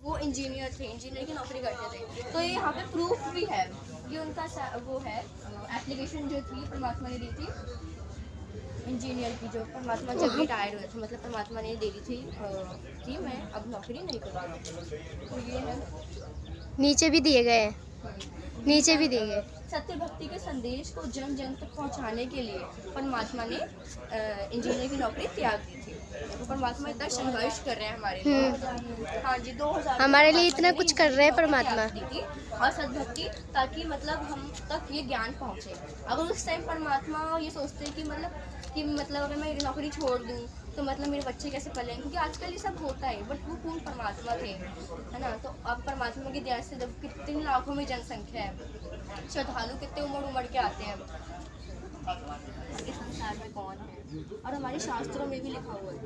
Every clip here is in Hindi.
वो इंजीनियर थे, इंजीनियर की नौकरी करते थे। तो ये यहाँ पे प्रूफ भी है, ये उनका वो है एप्लीकेशन जो थी परमात्मा ने दी थी इंजीनियर की, जो परमात्मा जब रिटायर हुए थे, मतलब परमात्मा ने दे दी थी कि मैं अब नौकरी नहीं कर रहा हूँ। तो ये है, नीचे भी दिए गए हैं, नीचे भी दिए गए। सत्य भक्ति के संदेश को जन जन तक पहुंचाने के लिए परमात्मा ने इंजीनियर की नौकरी त्याग दी थी। तो परमात्मा इतना संघर्ष कर रहे हैं हमारे लिए। हाँ जी, 2000 हमारे लिए इतना कुछ कर रहे हैं परमात्मा। और सद्भक्ति, ताकि मतलब हम तक ये ज्ञान पहुंचे। अगर उस टाइम परमात्मा ये सोचते हैं कि मतलब अगर मैं नौकरी छोड़ दूँ तो मतलब मेरे बच्चे कैसे पलेंगे, क्योंकि आजकल ये सब होता है, बट वो कौन परमात्मा थे, है ना। तो अब परमात्मा की दया से जब कितने लाखों में जनसंख्या है, श्रद्धालु कितने उमड़ के आते हैं, इस संसार में कौन है। और हमारे शास्त्रों में भी लिखा हुआ है,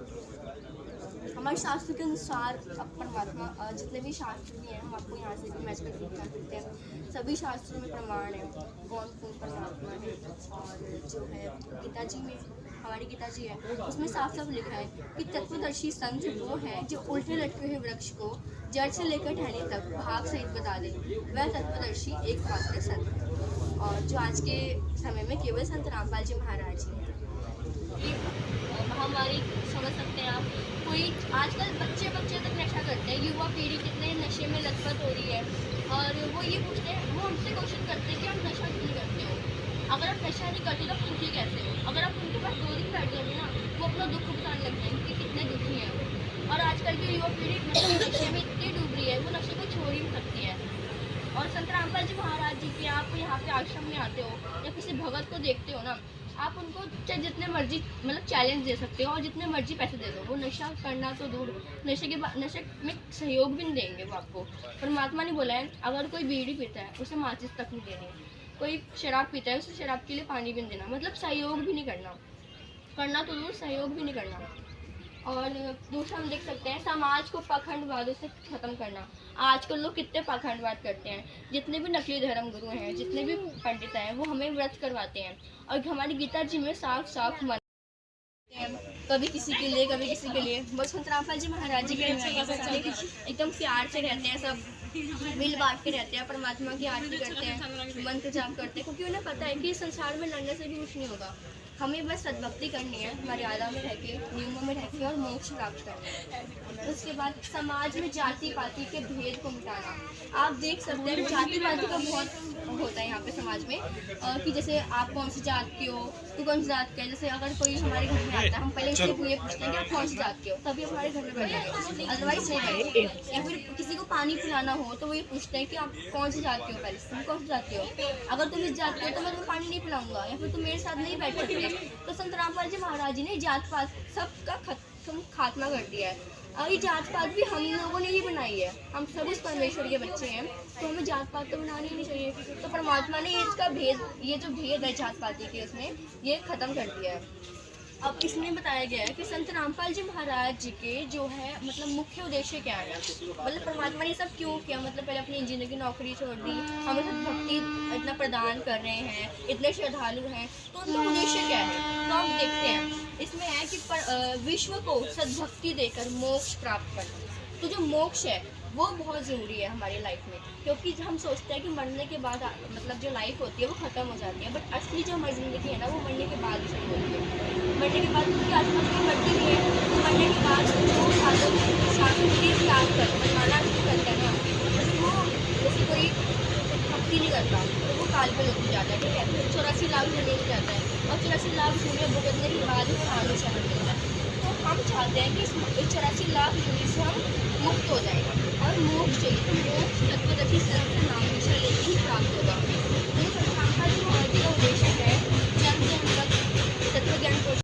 हमारे शास्त्र के अनुसार अब परमात्मा, जितने भी शास्त्र भी हैं, हम आपको यहाँ से भी मैच करके दिखा सकते हैं, सभी शास्त्रों में प्रमाण है कौन कौन परमात्मा है। और जो है गीता जी में, हमारी गीता जी है, उसमें साफ साफ लिखा है कि तत्वदर्शी संत वो है जो उल्टे लटके हुए वृक्ष को जड़ से लेकर टहनी तक भाग सहित बता दे, वह तत्वदर्शी एकमात्र संत है। और जो आज के समय में केवल संत रामपाल जी महाराज जी हैं। महामारी समझ सकते हैं आप, कोई आजकल बच्चे तक नशा करते हैं, युवा पीढ़ी कितने नशे में लथपथ हो रही है। और वो ये पूछते हैं, वो हमसे क्वेश्चन करते हैं कि आप नशा क्यों करते हो, अगर आप नशा नहीं करते तो आप सुखी कैसे हो। अगर आप उनके पास 2 दिन बैठ जाओगे ना, वो अपना दुख बताने लग जाएंगे कि कितने दुखी हैं वो। और आजकल की युवा पीढ़ी मतलब नशे में इतनी डूब रही है, वो नशे को छोड़ ही नहीं सकती है। और संत रामपाल जी महाराज जी के आप यहाँ पे आश्रम में आते हो या किसी भगत को देखते हो ना, आप उनको चाहे जितने मर्जी मतलब चैलेंज दे सकते हो और जितने मर्जी पैसे दे दो, वो नशा करना तो दूर, नशे में सहयोग भी नहीं देंगे वो आपको। परमात्मा ने बोला है अगर कोई बीड़ी पीता है उसे माचिस तक नहीं देनी, कोई शराब पीता है उसे शराब के लिए पानी भी नहीं देना, मतलब सहयोग भी नहीं करना तो दूर, सहयोग भी नहीं करना। और दूसरा हम देख सकते हैं समाज को पाखंडवादों से ख़त्म करना। आजकल लोग कितने पाखंडवाद करते हैं, जितने भी नकली धर्म गुरु हैं, जितने भी पंडित हैं, वो हमें व्रत करवाते हैं। और हमारी गीता जी में साफ साफ मन कभी किसी के लिए कभी किसी के लिए, बस संत रामपाल जी महाराज जी के एकदम प्यार से रहते हैं, सब मिल बांट के रहते हैं, परमात्मा की आरती करते हैं, मंत्र जाप करते हैं, क्योंकि उन्हें पता है कि संसार में लड़ने से भी कुछ नहीं होगा, हमें बस सद्भक्ति करनी है, मर्यादा में रह के, नियमों में रह के, और मोक्ष प्राप्त करना है। उसके बाद समाज में जाति पाति के भेद को मिटाना। आप देख सकते हैं जाति पाति का बहुत होता है यहाँ पे समाज में, कि जैसे आप कौन सी जात के हो, तू कौन सी जात का है। जैसे अगर कोई हमारे घर में आता है, हम पहले उससे ये पूछते हैं कि आप कौन सी जात के हो, तभी हमारे घर में बैठेंगे, अदरवाइज नहीं बैठेंगे। या फिर किसी को पानी पिलाना हो तो वो ये पूछते हैं कि आप कौन सी जात के हो, पहले तुम कौन सी जात के हो, अगर तुम इस जात के हो तो मैं तुम्हें पानी नहीं पिलाऊंगा, या फिर तुम मेरे साथ नहीं बैठ सकते। तो संत रामपाल जी महाराज जी ने जात पात सबका खात्मा कर दिया है। और ये जात पात भी हम लोगों ने ही बनाई है, हम सब उस परमेश्वर के बच्चे हैं, तो हमें जात पात तो बनानी ही नहीं चाहिए। तो परमात्मा ने इसका भेद, ये जो भेद है जात पाती के, उसमें ये ख़त्म कर दिया है। अब इसमें बताया गया है कि संत रामपाल जी महाराज जी के जो है मतलब मुख्य उद्देश्य क्या है, मतलब परमात्मा ने सब क्यों किया, मतलब पहले अपनी इंजीनियर की नौकरी छोड़ दी, हमें सद्भक्ति इतना प्रदान कर रहे हैं, इतने श्रद्धालु हैं, तो उनका उद्देश्य क्या है। तो आप देखते हैं इसमें है कि विश्व को सद्भक्ति देकर मोक्ष प्राप्त करना। तो जो मोक्ष है वो बहुत ज़रूरी है हमारी लाइफ में, क्योंकि हम सोचते हैं कि मरने के बाद मतलब जो लाइफ होती है वो ख़त्म हो जाती है, बट असली जो हमारी ज़िंदगी है ना वो मरने के बाद ही शुरू होती है। मरने के बाद क्योंकि आसपास में मरती भी है, तो मरने के बाद जो साधन शास्त्री त्याग कर बनवाना शुरू करता है ना, वो जैसे कोई भक्ति नहीं करता तो वो काल पे लग जाता है, ठीक है, 84 लाख जने हो जाता है, और 84 लाख जने भुगतने के बाद ही आगे शरण मिलता है। तो हम चाहते हैं कि इस 84 लाख जने से हम मुक्त हो जाए और मोक्ष चाहिए, तो मोक्ष तत्वदर्शी संत से नाम निशा लेके ही प्राप्त होगा। तो संत जी महाराज जी का उद्देश्य है जन जन तक तत्व ज्ञान को।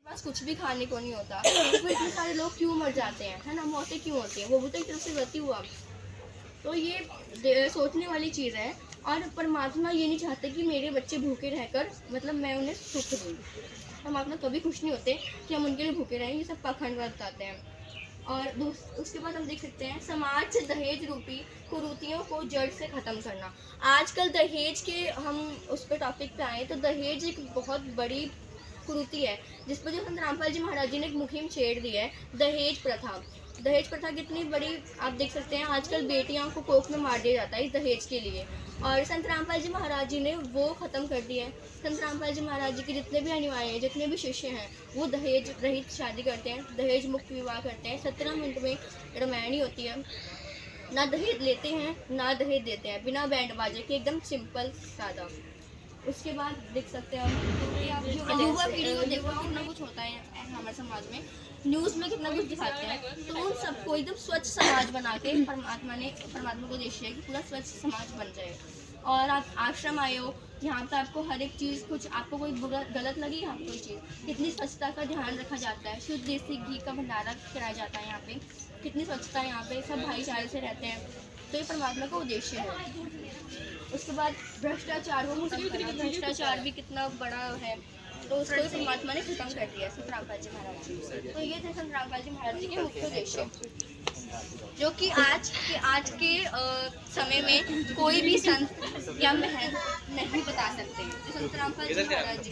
पास कुछ भी खाने को नहीं होता, तो फिर इतने सारे लोग क्यों मर जाते हैं, है ना, मौतें क्यों होती हैं, वो भी तो एक तरफ से गलती हुआ। तो ये सोचने वाली चीज़ है। और परमात्मा ये नहीं चाहते कि मेरे बच्चे भूखे रहकर मतलब मैं उन्हें सुख दूँ, परमात्मा कभी खुश नहीं होते कि हम उनके लिए भूखे रहें, ये सब पाखंडवाद बताते हैं। और उसके बाद हम देख सकते हैं समाज से दहेज रूपी कुरीतियों को जड़ से ख़त्म करना। आजकल दहेज के हम उस पर टॉपिक पे आए तो दहेज एक बहुत बड़ी कुरीति है, जिस पर जो संत रामपाल जी महाराज जी ने एक मुहिम छेड़ दी है, दहेज प्रथा। दहेज प्रथा कितनी बड़ी आप देख सकते हैं। आजकल बेटियों को कोख में मार दिया जाता है इस दहेज के लिए, और संत रामपाल जी महाराज जी ने वो ख़त्म कर दिया है। संत रामपाल जी महाराज जी के जितने भी अनुयायी हैं, जितने भी शिष्य हैं, वो दहेज रहित शादी करते हैं, दहेज मुक्त विवाह करते हैं। 17 मिनट में रामायणी होती है, ना दहेज लेते हैं ना दहेज देते हैं, बिना बैंड बाजे के, एकदम सिंपल सादा। उसके बाद देख सकते हैं आप युवा पीढ़ी को देखो कितना कुछ होता है हमारे समाज में, न्यूज़ में कितना कुछ दिखाते हैं। तो उन सबको एकदम स्वच्छ समाज बना के परमात्मा को उद्देश्य है कि पूरा स्वच्छ समाज बन जाए। और आप आश्रम आए हो, यहाँ पे आपको हर एक चीज़, कुछ आपको कोई गलत लगी यहाँ कोई चीज़, कितनी स्वच्छता का ध्यान रखा जाता है, शुद्ध देसी घी का भंडारा कराया जाता है यहाँ पे, कितनी स्वच्छता है यहाँ पे, सब भाईचारे से रहते हैं। तो ये परमात्मा का उद्देश्य है। उसके बाद भ्रष्टाचार, वो भ्रष्टाचार भी कितना बड़ा है, तो उसको भी परमात्मा ने खत्म कर दिया संत रामपाल जी महाराज जी। तो ये थे संत रामपाल जी महाराज जी के मुख्य उद्देश्य, जो कि आज के समय में कोई भी संत या महंत नहीं बता सकते। संत रामपाल जी महाराज जी।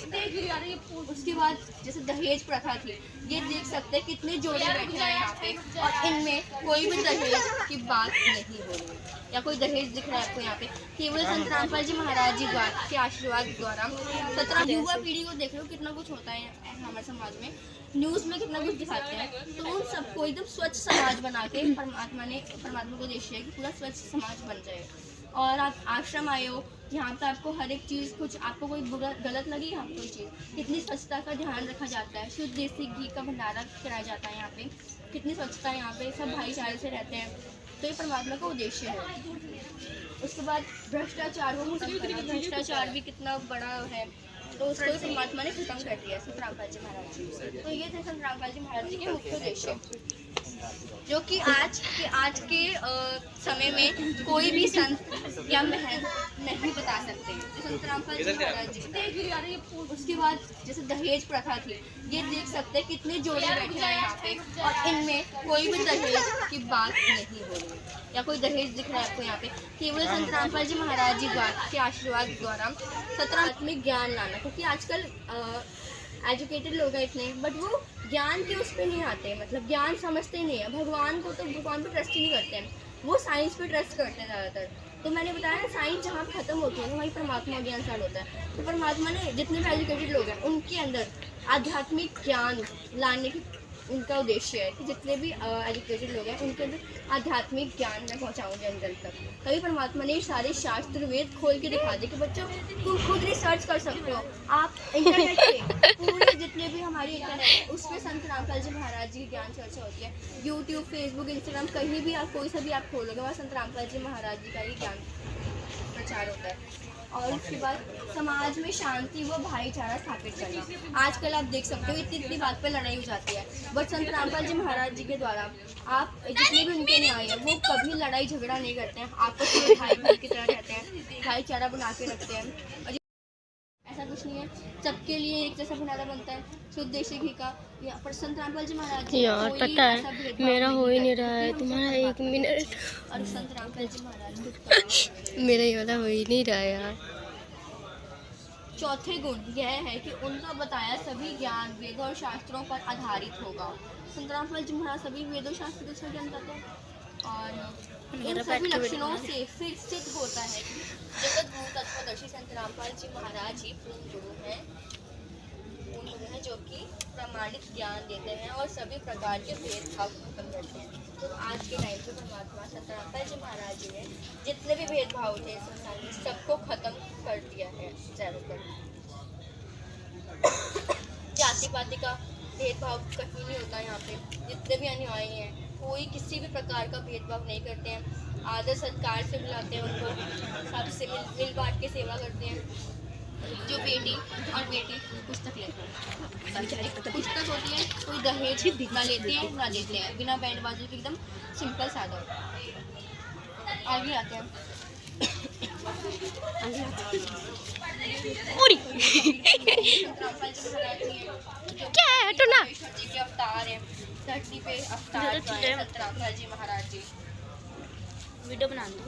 उसके बाद जैसे दहेज प्रथा थी, ये देख सकते हैं कितने जोड़े बैठे हैं यहाँ पे, और इनमें कोई भी दहेज की बात नहीं हो रही या कोई दहेज दिख रहा है आपको यहाँ पे। केवल संत रामपाल जी महाराज जी के आशीर्वाद द्वारा 17 युवा पीढ़ी को देख लो कितना कुछ होता है हमारे समाज में, न्यूज़ में कितना कुछ दिखाते हैं। तो उन सबको एकदम स्वच्छ समाज बना के परमात्मा को उद्देश्य है कि पूरा स्वच्छ समाज बन जाए। और आप आश्रम आए हो, यहाँ पे आपको हर एक चीज़, कुछ आपको कोई गलत लगी यहाँ कोई चीज़, कितनी स्वच्छता का ध्यान रखा जाता है, शुद्ध देसी घी का भंडारा कराया जाता है यहाँ पे, कितनी स्वच्छता है यहाँ पे, सब भाईचारे से रहते हैं। तो ये परमात्मा का उद्देश्य है। उसके बाद भ्रष्टाचार, वो भ्रष्टाचार भी कितना बड़ा है, तो उसको भी परमात्मा ने खत्म कर दिया संत रामपाल जी महाराज जी। तो ये थे संत रामपाल जी महाराज जी के मुख्य उद्देश्य, जो कि आज के समय में कोई भी संत या महंत नहीं बता सकते। संत रामपाल जी महाराज जी। उसके बाद जैसे दहेज प्रथा थी, ये देख सकते हैं कितने जोड़े बैठे हैं यहाँ पे, और इनमें कोई भी दहेज की बात नहीं हो रही या कोई दहेज दिख रहा है आपको यहाँ पे। केवल संत रामपाल जी महाराज जी के आशीर्वाद द्वारा 17 में ज्ञान लाना, क्योंकि आजकल एजुकेटेड लोग हैं इतने, बट वो ज्ञान के उस पर नहीं आते, मतलब ज्ञान समझते नहीं है। भगवान पे ट्रस्ट ही नहीं करते हैं, वो साइंस पे ट्रस्ट करते हैं ज़्यादातर। तो मैंने बताया ना, साइंस जहाँ खत्म होती है ना, वहीं परमात्मा ज्ञान स्टार्ट होता है। तो परमात्मा ने जितने भी एजुकेटेड लोग हैं उनके अंदर आध्यात्मिक ज्ञान लाने की उनका उद्देश्य है कि जितने भी एजुकेटेड लोग हैं उनके अंदर आध्यात्मिक ज्ञान मैं पहुँचाऊँ जन तक। तभी परमात्मा ने सारे शास्त्र वेद खोल के दिखा दे कि बच्चों तुम खुद रिसर्च कर सकते हो। आप इंटरनेट पे पूरे जितने भी हमारी इंटरनेट है उस पर संत रामपाल जी महाराज जी की ज्ञान चर्चा होती है। यूट्यूब, फेसबुक, इंस्टाग्राम, कहीं भी आप कोई सा भी आप खोलोगे वहाँ संत रामपाल जी महाराज जी का ही ज्ञान प्रचार होता है। और उसके बाद समाज में शांति व भाईचारा स्थापित करना। आजकल आप देख सकते हो इतनी बात पे लड़ाई हो जाती है, बट संत रामपाल जी महाराज जी के द्वारा आप जितने भी उनके न्याय है वो कभी लड़ाई झगड़ा नहीं करते हैं, आपस में भाई भाई की तरह रहते हैं, भाईचारा बना के रखते हैं। और ऐसा कुछ नहीं है, सबके लिए एक जैसा भंडारा बनता है शुद्ध देसी घी का। पर संत रामपाल जी महाराज जी यार पता है मेरा हो ही नहीं रहा है, तुम्हारा 1 मिनट। और संत रामपाल जी महाराज मेरा ये वाला हो ही नहीं रहा यार। चौथे गुण यह है कि उनका बताया सभी ज्ञान वेदों और शास्त्रों पर आधारित होगा। संत रामपाल जी महाराज सभी वेदों शास्त्र के अच्छा ज्ञान देते हैं, और इन सभी लक्षणों से फिर सिद्ध होता है कि जगत गुरु तत्वदर्शी संत रामपाल जी महाराज ही पूर्ण गुरु हैं, जो कि प्रमाणित ज्ञान देते हैं और सभी प्रकार के भेदभाव खत्म करते हैं। तो आज के टाइम पे परमात्मा संत रामपाल जी महाराज जी ने जितने भी भेदभाव थे संसार में सबको खत्म कर दिया है। ज़्यादातर जाति पाति का भेदभाव कहीं नहीं होता यहाँ पे। जितने भी अनुयायी हैं कोई किसी भी प्रकार का भेदभाव नहीं करते हैं, आदर सत्कार से बुलाते हैं उनको, सबसे मिल बांट के सेवा करते हैं। जो बेटी और बेटी पुस्तक लेते हैं, पुस्तक होती है, कोई दहेज ना लेते हैं ना देते हैं, बिना बैंड बाजे के, एकदम सिंपल सादा। आगे आते हैं क्या है हटो ना। जी के अवतार है, धरती पे अवतार संत रामपाल जी महाराज जी। वीडियो बना दो।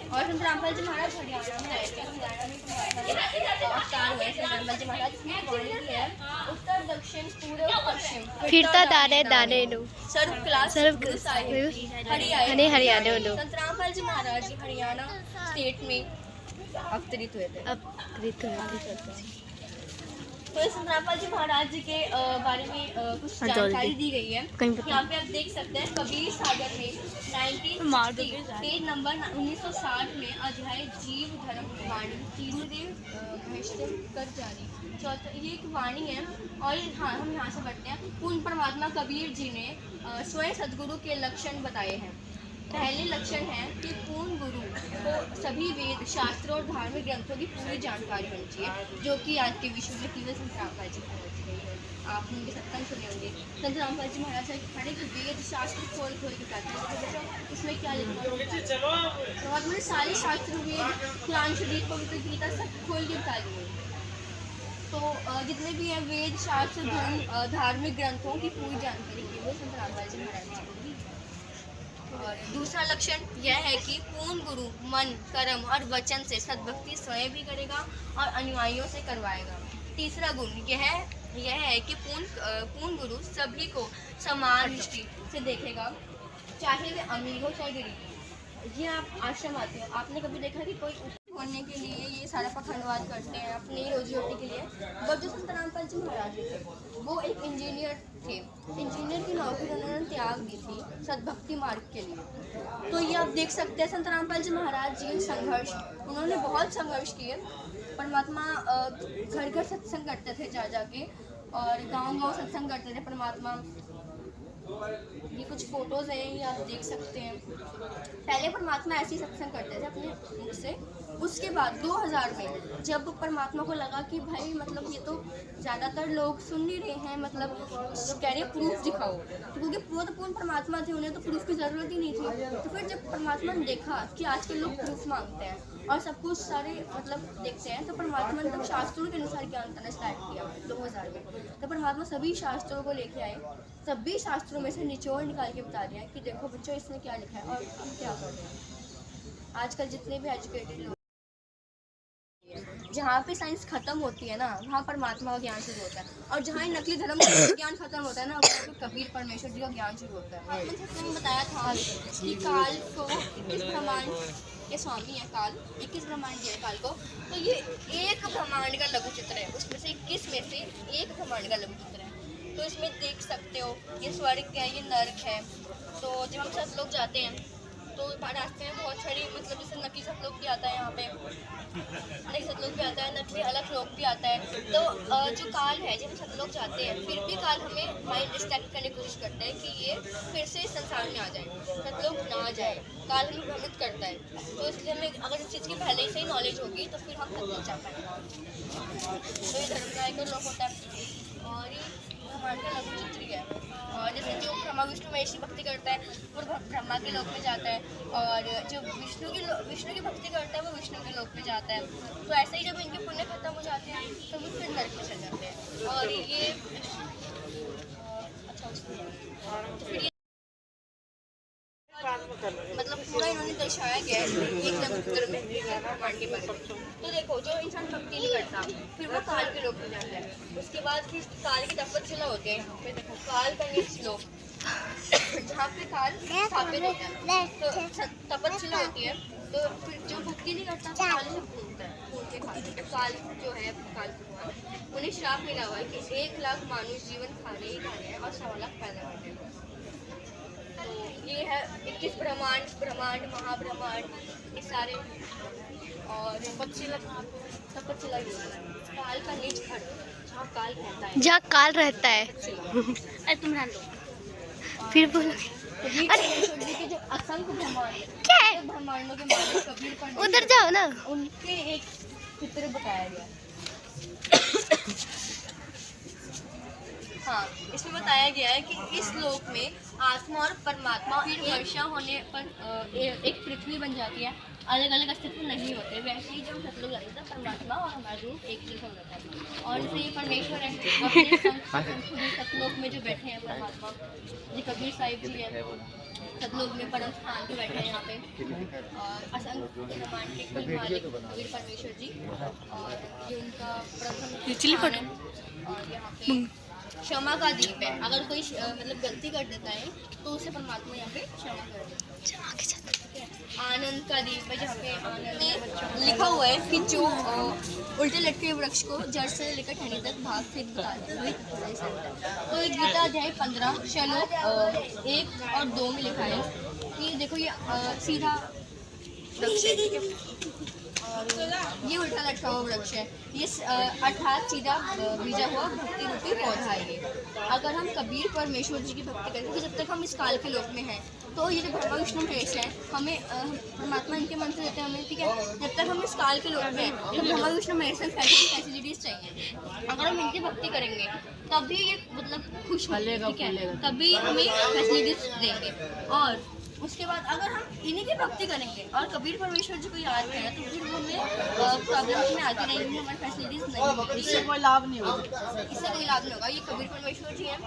और संत रामपाल जी महाराज हरियाणा में आए थे, अवतार हुए संत रामपाल जी महाराज। इसमें है उत्तर दक्षिण पूर्व पश्चिम फिरता दाने दाने लो। सर्व क्लास गुरु साहिब जी हरियाणा दो संत रामपाल जी महाराज जी हरियाणा स्टेट में अवतरित हुए थे। अब ऋतु तो संत रामपाल जी महाराज जी के बारे में कुछ जानकारी दी गई है। यहाँ पे आप देख सकते हैं कबीर सागर में 1960 पेज नंबर 1960 में अध्याय जीव धर्म वाणी तीसरे भ्रष्ट कर जारी चौथा ये एक वाणी है। और हाँ हम यहाँ से बढ़ते हैं। पूर्ण परमात्मा कबीर जी ने स्वयं सदगुरु के लक्षण बताए हैं। पहले लक्षण है कि पूर्ण गुरु को सभी वेद शास्त्रों और धार्मिक ग्रंथों की पूरी जानकारी होनी चाहिए, जो कि आज के विश्व में केवल संत रामपाल जी महाराज जी है। आप उनके सत्संग सुने होंगे। संत रामपाल जी महाराज हर एक वेद शास्त्र खोल खोल के बताते हैं तो बच्चों इसमें क्या लिखा है। और मैंने सारे शास्त्र वेद कुरान शरीफ पवित्र गीता सब खोल के बता दिए। तो जितने भी हैं वेद शास्त्र धर्म धार्मिक ग्रंथों की पूरी जानकारी केवल संत रामपाल जी महाराज जी को दी। और दूसरा लक्षण यह है कि पूर्ण गुरु मन कर्म और वचन से सद्भक्ति स्वयं भी करेगा और अनुयायियों से करवाएगा। तीसरा गुण यह है कि पूर्ण गुरु सभी को समान दृष्टि से देखेगा, चाहे वे अमीर हो चाहे गरीब। ये आप आश्रम आते हो, आपने कभी देखा कि कोई होने के लिए ये सारा पखंडवाद करते हैं अपनी रोजी रोटी के लिए। बट जो संत रामपाल जी महाराज थे वो एक इंजीनियर थे। इंजीनियर की नौकरी उन्होंने त्याग दी थी सद्भक्ति मार्ग के लिए। तो ये आप देख सकते हैं संत रामपाल जी महाराज जी संघर्ष उन्होंने बहुत संघर्ष किए। परमात्मा घर घर सत्संग करते थे जा जाके और गांव गांव सत्संग करते थे परमात्मा। ये कुछ फोटोज हैं ये आप देख सकते हैं। पहले परमात्मा ऐसे ही सत्संग करते थे अपने मुख से। उसके बाद 2000 में जब परमात्मा को लगा कि भाई मतलब ये तो ज़्यादातर लोग सुन नहीं रहे हैं, मतलब कह रहे हैं प्रूफ दिखाओ, तो क्योंकि पूर्ण परमात्मा थे उन्हें तो प्रूफ की ज़रूरत ही नहीं थी। तो फिर जब परमात्मा ने देखा कि आजकल लोग प्रूफ मांगते हैं और सब कुछ सारे मतलब देखते हैं, तो परमात्मा ने तब शास्त्रों के अनुसार ज्ञान करना स्टार्ट किया 2000 में। तो परमात्मा सभी शास्त्रों को लेके आए, सभी शास्त्रों में से निचोड़ निकाल के बता दिया कि देखो बच्चों इसमें क्या लिखा है और हम क्या कर रहे हैं। आजकल जितने भी एजुकेटेड लोग जहाँ पे साइंस खत्म होती है ना वहाँ परमात्मा का ज्ञान शुरू होता है, और जहाँ नकली धर्म का ज्ञान खत्म होता है ना वहाँ पे कबीर परमेश्वर जी का ज्ञान शुरू होता है। मैंने बताया था कि काल को 21 ब्रह्मांड के स्वामी है, काल 21 ब्रह्मांड दिया है काल को। तो ये एक ब्रह्मांड का लघु चित्र है, उसमें से 21 में से एक ब्रह्मांड का लघु चित्र है। तो इसमें देख सकते हो ये स्वर्ग है, ये नरक है। तो जब हम सब लोग जाते हैं तो रास्ते में बहुत सारी मतलब जैसे नकली सब लोग भी आता है, यहाँ पे नकली सब लोग भी आता है, नकली अलग लोग भी आता है। तो जो काल है जब हम सब लोग जाते हैं फिर भी काल हमें माइंड डिस्ट्रैक्ट करने की कोशिश करता है कि ये फिर से इस संसार में आ जाए, सब लोग ना आ जाए। काल हमें भ्रमित करता है, तो इसलिए हमें अगर इस चीज़ की पहले से ही नॉलेज होगी तो फिर हम सब लोग जा पाएंगे। तो ये धर्म का एक लोग होता है और ये ब्रह्मांड का लघु चित्र है। और जैसे जो ब्रह्मा विष्णु महेश की भक्ति करता है वो ब्रह्मा के लोक में जाता है, और जो विष्णु की भक्ति करता है वो विष्णु के लोक में जाता है। तो ऐसे ही जब इनके पुण्य खत्म हो जाते हैं तो वो फिर नरक में चले जाते हैं। और ये अच्छा तो फिर मतलब पूरा इन्होंने दर्शाया गया है एक नक्षत्र में ब्रह्मांड के बारे में। तो देखो जो इंसान भक्ति नहीं करता फिर वो काल के लोक में जाता है। उसके बाद फिर काल की तपस्या होते हैं। यहाँ पे देखो काल का ये श्लोक जहाँ पे काल स्थापित होता है तो तपस्या होती है। तो फिर जो भक्ति नहीं करता तो काल से घूमता है, घूम के खाता। काल जो है काल भगवान उन्हें श्राप मिला हुआ है कि 1 लाख मानुष जीवन खाने ही खाने हैं और 1.25 लाख पैदा करने हैं। ये है 21 ब्रह्मांड महाब्रह्मांड ये सारे। और तपस्या काल का निज घर जहाँ काल रहता है, जहाँ काल रहता है। अरे तुम रहने दो। फिर बोलो के जो असंख्य ब्रह्मांड क्या है, ब्रह्मांडों के मालिक कबीर परमेश्वर उधर जाओ ना। उनके एक चित्र बताया गया। हाँ इसमें बताया गया है कि इस लोक में आत्मा और परमात्मा फिर वर्षा होने पर एक पृथ्वी बन जाती है, अलग अलग अस्तित्व नहीं होते। वैसे ही जब सब लोग रहते थे परमात्मा और हमारा रूप एक जैसा हो जाता है। और जैसे ये परमेश्वर है सतलोक में जो बैठे हैं परमात्मा, ये कबीर साहिब जी हैं सतलोक में परम स्थान पे बैठे हैं यहाँ पे। और असंख्य ब्रह्मांड के मालिक कबीर परमेश्वर जी, और ये उनका प्रथम स्थान है। और यहाँ पे क्षमा का दीप है। अगर कोई मतलब गलती कर देता है तो उसे परमात्मा यहाँ पे क्षमा कर देता है। आनंद का दीप है, जहाँ पे आनंद लिखा हुआ है कि जो उल्टे लटके वृक्ष को जड़ से लेकर टहनी तक भाग फिर बताते हैं। तो ये गीता अध्याय 15 श्लोक 1 और 2 में लिखा है कि देखो ये सीधा वृक्ष है और ये उल्टा लटका हुआ वृक्ष है। ये अर्थात सीधा बीजा हुआ भक्ति रूपी पौधा है ये। अगर हम कबीर परमेश्वर जी की भक्ति करें, क्योंकि जब तक हम इस काल के लोक में हैं तो ये जो ब्रह्मा विष्णु महेश है, हमें परमात्मा इनके मंत्र देते हैं हमें, ठीक है। जब तक हम इस काल के लोक में हैं तो ब्रह्मा विष्णु महेश फैसिलिटीज चाहिए। अगर हम इनकी भक्ति करेंगे तभी ये मतलब खुश होगा, ठीक है, तभी हमें फैसिलिटीज देंगे। और उसके बाद अगर हम इन्हीं की भक्ति करेंगे और कबीर परमेश्वर जी को याद करें तो फिर वो हमें प्रॉब्लम्स में आती रहेंगी, हमारी फैसिलिटीज नहीं होगी, इससे कोई लाभ नहीं होगा, इससे कोई लाभ नहीं होगा। ये कबीर परमेश्वर जी है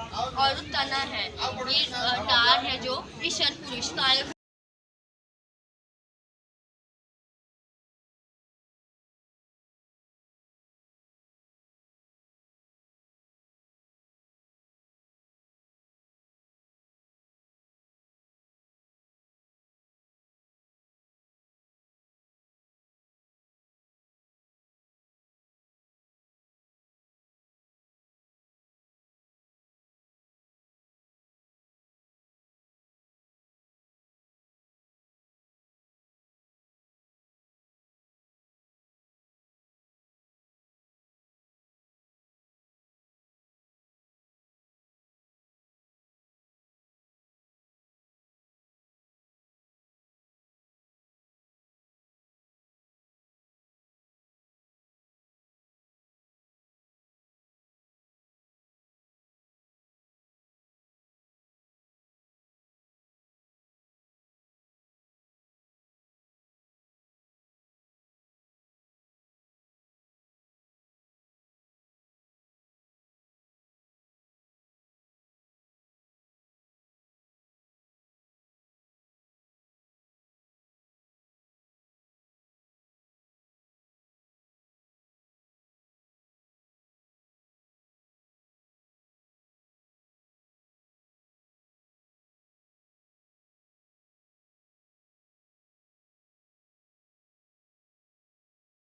और तना है, ये डार है जो ईश्वर पुरुष काल